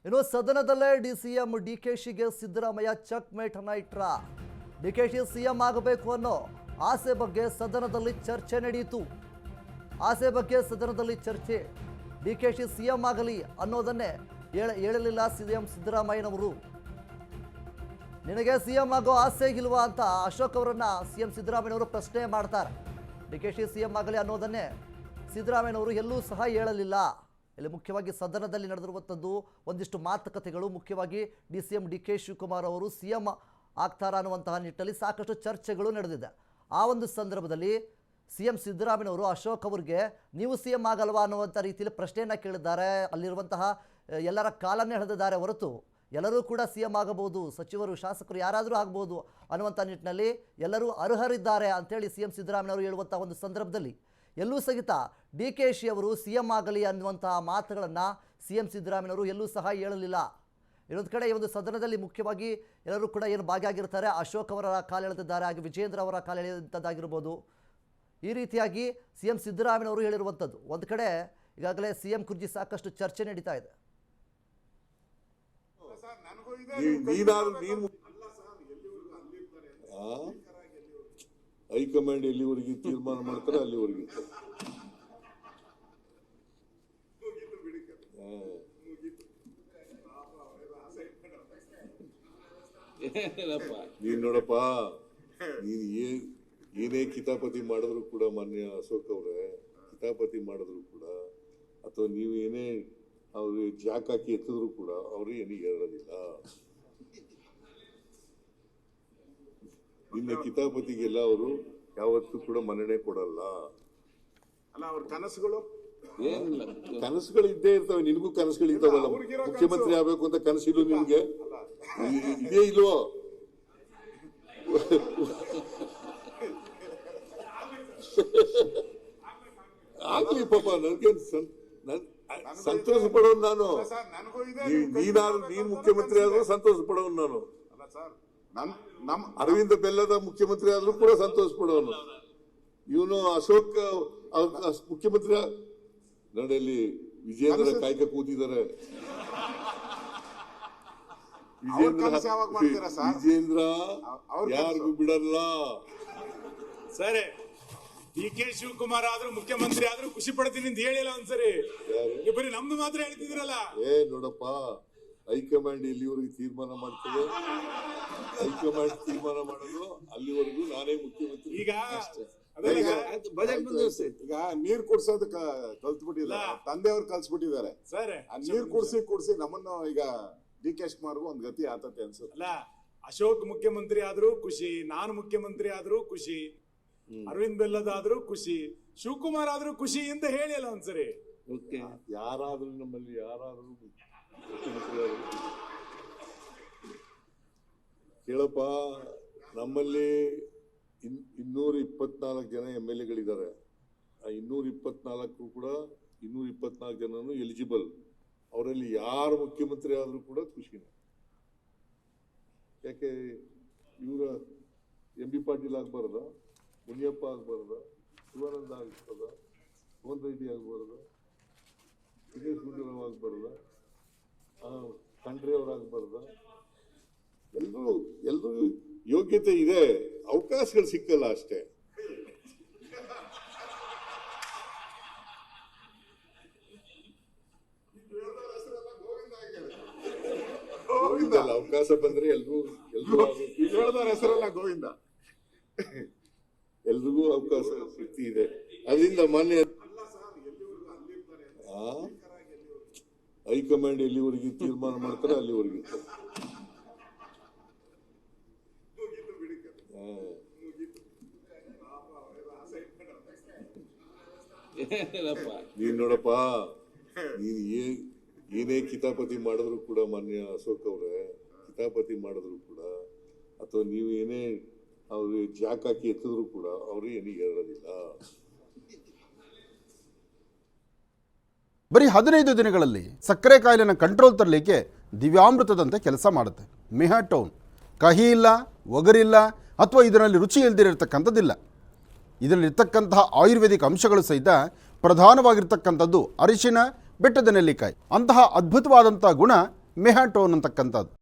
ಇನ್ನು ಸದನದಲ್ಲೇ DCM ಡಿಕೆಶಿಗೆ Siddaramaiah check mate ಅನ್ನ ಇಟ್ರ. ಡಿಕೆಶಿ ಸಿಎಂ ಆಗಬೇಕು ಅನ್ನೋ ಆಸೆ ಬಗ್ಗೆ ಸದನದಲ್ಲಿ ಚರ್ಚೆ ನಡೆಯಿತು. ಆಸೆ ಬಗ್ಗೆ ಸದನದಲ್ಲಿ ಚರ್ಚೆ. ಡಿಕೆಶಿ ಸಿಎಂ ಆಗಲಿ ಅನ್ನೋದನ್ನೇ ಹೇಳಲಿಲ್ಲ ಸಿಎಂ ಸಿದ್ದರಾಮಯ್ಯನವರು. ನಿನಗೆ ಸಿಎಂ ಆಗೋ ಆಸೆ ಇಲ್ವಾ ಅಂತ ಅಶೋಕ್ ಅವರನ್ನ ಸಿಎಂ ಸಿದ್ದರಾಮಯ್ಯನವರು ಪ್ರಶ್ನೆ ಮಾಡ್ತಾರೆ. ಡಿಕೆಶಿ ಸಿಎಂ ಆಗಲಿ ಅನ್ನೋದನ್ನೇ ಸಿದ್ದರಾಮಯ್ಯನವರು ಎಲ್ಲೂ ಸಹ ಹೇಳಲಿಲ್ಲ. ಇಲ್ಲಿ ಮುಖ್ಯವಾಗಿ ಸದನದಲ್ಲಿ ನಡೆದಿರುವಂಥದ್ದು ಒಂದಿಷ್ಟು ಮಾತುಕತೆಗಳು, ಮುಖ್ಯವಾಗಿ ಡಿಸಿಎಂ ಡಿಕೆ ಶಿವಕುಮಾರ್ ಅವರು ಸಿಎಂ ಆಗ್ತಾರಾ ಅನ್ನುವಂತಹ ನಿಟ್ಟಿನಲ್ಲಿ ಸಾಕಷ್ಟು ಚರ್ಚೆಗಳು ನಡೆದಿದೆ. ಆ ಒಂದು ಸಂದರ್ಭದಲ್ಲಿ ಸಿಎಂ ಸಿದ್ದರಾಮಯ್ಯನವರು ಅಶೋಕ್ ಅವರಿಗೆ ನೀವು ಸಿಎಂ ಆಗಲ್ವಾ ಅನ್ನುವಂಥ ರೀತಿಯಲ್ಲಿ ಪ್ರಶ್ನೆಯನ್ನು ಕೇಳಿದ್ದಾರೆ. ಅಲ್ಲಿರುವಂತಹ ಎಲ್ಲರ ಕಾಲನ್ನೇ ಎಳೆದಿದ್ದಾರೆ ಹೊರತು ಎಲ್ಲರೂ ಕೂಡ ಸಿಎಂ ಆಗಬಹುದು, ಸಚಿವರು ಶಾಸಕರು ಯಾರಾದರೂ ಆಗ್ಬೋದು ಅನ್ನುವಂಥ ನಿಟ್ಟಿನಲ್ಲಿ ಎಲ್ಲರೂ ಅರ್ಹರಿದ್ದಾರೆ ಅಂಥೇಳಿ ಸಿಎಂ ಸಿದ್ದರಾಮಯ್ಯನವರು ಹೇಳುವಂಥ ಒಂದು ಸಂದರ್ಭದಲ್ಲಿ ಎಲ್ಲೂ ಸಹಿತ ಡಿಕೆಶಿ ಅವರು ಸಿಎಂ ಆಗಲಿ ಅನ್ನುವಂತಹ ಮಾತುಗಳನ್ನು ಸಿಎಂ ಸಿದ್ದರಾಮಯ್ಯನವರು ಎಲ್ಲೂ ಸಹ ಹೇಳಲಿಲ್ಲ. ಇನ್ನೊಂದು ಕಡೆ ಈ ಒಂದು ಸದನದಲ್ಲಿ ಮುಖ್ಯವಾಗಿ ಎಲ್ಲರೂ ಕೂಡ ಏನು ಭಾಗಿಯಾಗಿರ್ತಾರೆ, ಅಶೋಕ್ ಅವರ ಕಾಲು ಎಳೆದಿದ್ದಾರೆ, ಹಾಗೆ ವಿಜೇಂದ್ರ ಅವರ ಕಾಲು ಎಳೆದಂಥದ್ದಾಗಿರ್ಬೋದು. ಈ ರೀತಿಯಾಗಿ ಸಿಎಂ ಸಿದ್ದರಾಮಯ್ಯನವರು ಹೇಳಿರುವಂಥದ್ದು. ಒಂದು ಕಡೆ ಈಗಾಗಲೇ ಸಿಎಂ ಕುರ್ಚಿ ಸಾಕಷ್ಟು ಚರ್ಚೆ ನಡೀತಾ ಇದೆ. ಹೈಕಮಾಂಡ್ ಎಲ್ಲಿವರೆಗೆ ತೀರ್ಮಾನ ಮಾಡ್ತಾರೆ ಅಲ್ಲಿವರೆಗೆ. ನೀನ್ ನೋಡಪ್ಪ, ನೀನ್ ಏನೇ ಕಿತಾಪತಿ ಮಾಡಿದ್ರು ಕೂಡ, ಮಾನ್ಯ ಅಶೋಕ್ ಅವ್ರೆ, ಕಿತಾಪತಿ ಮಾಡಿದ್ರು ಕೂಡ ಅಥವಾ ನೀವು ಏನೇ ಅವ್ರಿಗೆ ಜಾಕ್ ಹಾಕಿ ಎತ್ತಿದ್ರು ಕೂಡ ಅವ್ರಿಗೆ ಏನಿಗೆ ಹೇಳೋದಿಲ್ಲ. ನಿನ್ನ ಕಿತಾಪತಿಗೆಲ್ಲ ಅವರು ಯಾವತ್ತೂ ಕೂಡ ಮನ್ನಣೆ ಕೊಡಲ್ಲ. ಅಲ್ಲ, ಅವ್ರ ಕನಸುಗಳು ಕನಸುಗಳು ಇದ್ದೇ ಇರ್ತವೆ. ನಿನಗೂ ಕನಸುಗಳು ಇದ್ದಾವಲ್ಲ, ಮುಖ್ಯಮಂತ್ರಿ ಆಗ್ಬೇಕು ಅಂತ ಕನಸಿಲ್ಲ ನಿನ್ಗೆ? ಇದೇ ಇಲ್ವೋ? ಆಗ್ಲಿ ಪಾಪ, ನನ್ಗೆ ಸಂತೋಷ ಪಡೋನು ನಾನು. ನೀನ್ ಮುಖ್ಯಮಂತ್ರಿ ಆದ್ರೂ ಸಂತೋಷ ಪಡೋನು ನಾನು. ಅರವಿಂದ ಬೆಲ್ಲದ ಮುಖ್ಯಮಂತ್ರಿ ಆದ್ರೂ ಕೂಡ ಸಂತೋಷ ಪಡೋನು. ಇವನು ಅಶೋಕ್ ಮುಖ್ಯಮಂತ್ರಿ ನೋಡಿ, ವಿಜೇಂದ್ರ ಕಾಯ್ಕ ಕೂತಿದ್ದಾರೆ. ವಿಜೇಂದ್ರ ಯಾರಿಗೂ ಬಿಡಲ್ಲ. ಸರಿ, ಡಿಕೆ ಶಿವಕುಮಾರ್ ಆದ್ರೂ ಮುಖ್ಯಮಂತ್ರಿ ಆದ್ರೂ ಖುಷಿ ಪಡ್ತೀನಿ ಅಂತ ಹೇಳಿಲ್ಲ ಒಂದ್ಸರಿ. ಬರೀ ನಮ್ದು ಮಾತ್ರ ಹೇಳ್ತಿದ್ರಲ್ಲ. ನೋಡಪ್ಪ, ಹೈಕಮಾಂಡ್ ಎಲ್ಲಿವರೆಗೆ ತೀರ್ಮಾನ ಮಾಡ್ತದೆ, ಹೈಕಮಾಂಡ್ ತೀರ್ಮಾನ ಮಾಡೋದು ಅಲ್ಲಿವರೆಗೂ ನಾನೇ ಮುಖ್ಯಮಂತ್ರಿ. ಈಗ ನೀರ್ ಕುಡ್ಸೋದು ಕಲ್ತ್ಬಿಟ್ಟಿದ್ದಾರೆ, ತಂದೆಯವ್ರು ಕಲ್ಸ್ಬಿಟ್ಟಿದ್ದಾರೆ. ಸರ್, ನೀರ್ ಕುಡ್ಸಿ ನಮ್ಮನ್ನು ಈಗ ಡಿ ಕೆ ಶಿವಕುಮಾರ್ಗೂ ಒಂದ್ ಗತಿ ಆತತೆ ಅನ್ಸುತ್ತೆ. ಅಲ್ಲ, ಅಶೋಕ್ ಮುಖ್ಯಮಂತ್ರಿ ಆದ್ರೂ ಖುಷಿ, ನಾನು ಮುಖ್ಯಮಂತ್ರಿ ಆದ್ರೂ ಖುಷಿ, ಅರವಿಂದ್ ಬೆಲ್ಲದಾದ್ರೂ ಖುಷಿ, ಶಿವಕುಮಾರ್ ಆದ್ರೂ ಖುಷಿ ಅಂತ ಹೇಳಿಲ್ಲ ಒಂದ್ಸರಿ. ಯಾರಾದ್ರೂ ನಮ್ಮಲ್ಲಿ ಯಾರಾದ್ರೂ ಕೇಳಪ್ಪ, ನಮ್ಮಲ್ಲಿ 224 ಜನ MLA-ಗಳಿದ್ದಾರೆ. ಆ 224 ಕೂಡ 224 ಜನನು ಎಲಿಜಿಬಲ್. ಅವರಲ್ಲಿ ಯಾರು ಮುಖ್ಯಮಂತ್ರಿ ಆದ್ರೂ ಕೂಡ ಖುಷಿನೇ. ಯಾಕೆ ಇವರ MB ಪಾಟೀಲ್ ಆಗ್ಬಾರ್ದ, ಮುನಿಯಪ್ಪ ಆಗ್ಬಾರ್ದ, ಶಿವಾನಂದ ಆಗ್ಬಾರ್ದ, ಮೋಹನ್ ರೆಡ್ಡಿ ಆಗ್ಬಾರ್ದ, ದಿನೇಶ್ ಗುಂಡೂರಾವ್ ಆಗ್ಬಾರ್ದ, ಖಂಡ್ರೆ ಅವ್ರಾಗ್ಬಾರ್ದ? ಎಲ್ರೂ ಯೋಗ್ಯತೆ ಇದೆ, ಅವಕಾಶಗಳು ಸಿಕ್ಕಲ್ಲ ಅಷ್ಟೇ. ಗೋವಿಂದ ಅವಕಾಶ ಬಂದ್ರೆ ಎಲ್ರಿಗೂ ಹೆಸರಲ್ಲ ಗೋವಿಂದ, ಎಲ್ರಿಗೂ ಅವಕಾಶ ಸಿಕ್ತಿ ಇದೆ. ಅದರಿಂದ ಮಾನ್ಯ ಹೈಕಮಾಂಡ್ ಎಲ್ಲಿವರೆಗೆ ತೀರ್ಮಾನ ಮಾಡ್ತಾರೆ ಅಲ್ಲಿವರೆಗೆ. ನೀನ್ ನೋಡಪ್ಪ, ನೀನ್ ಏನೇ ಕಿತಾಪತಿ ಮಾಡಿದ್ರು ಕೂಡ, ಮಾನ್ಯ ಅಶೋಕ್ ಅವ್ರೆ, ಕಿತಾಪತಿ ಮಾಡಿದ್ರು ಕೂಡ ಅಥವಾ ನೀವು ಏನೇ ಅವ್ರಿಗೆ ಜಾಕ್ ಹಾಕಿ ಎತ್ತಿದ್ರು ಕೂಡ ಅವ್ರಿಗೆ ಏನಿಗೆ ಹೇಳೋದಿಲ್ಲ. ಬರೀ 15 ದಿನಗಳಲ್ಲಿ ಸಕ್ಕರೆ ಕಾಯಿಲೆನ ಕಂಟ್ರೋಲ್ ತರಲಿಕ್ಕೆ ದಿವ್ಯಾಮೃತದಂತೆ ಕೆಲಸ ಮಾಡುತ್ತೆ ಮೆಹಾಟೋನ್. ಕಹಿ ಇಲ್ಲ, ಒಗರಿಲ್ಲ ಅಥವಾ ಇದರಲ್ಲಿ ರುಚಿ ಇಲ್ಲದಿರತಕ್ಕಂಥದ್ದಿಲ್ಲ. ಇದರಲ್ಲಿರ್ತಕ್ಕಂತಹ ಆಯುರ್ವೇದಿಕ್ ಅಂಶಗಳು ಸಹಿತ ಪ್ರಧಾನವಾಗಿರ್ತಕ್ಕಂಥದ್ದು ಅರಿಶಿನ, ಬೆಟ್ಟದ ನೆಲ್ಲಿಕಾಯಿ. ಅಂತಹ ಅದ್ಭುತವಾದಂಥ ಗುಣ ಮೆಹಾಟೋನ್ ಅಂತಕ್ಕಂಥದ್ದು.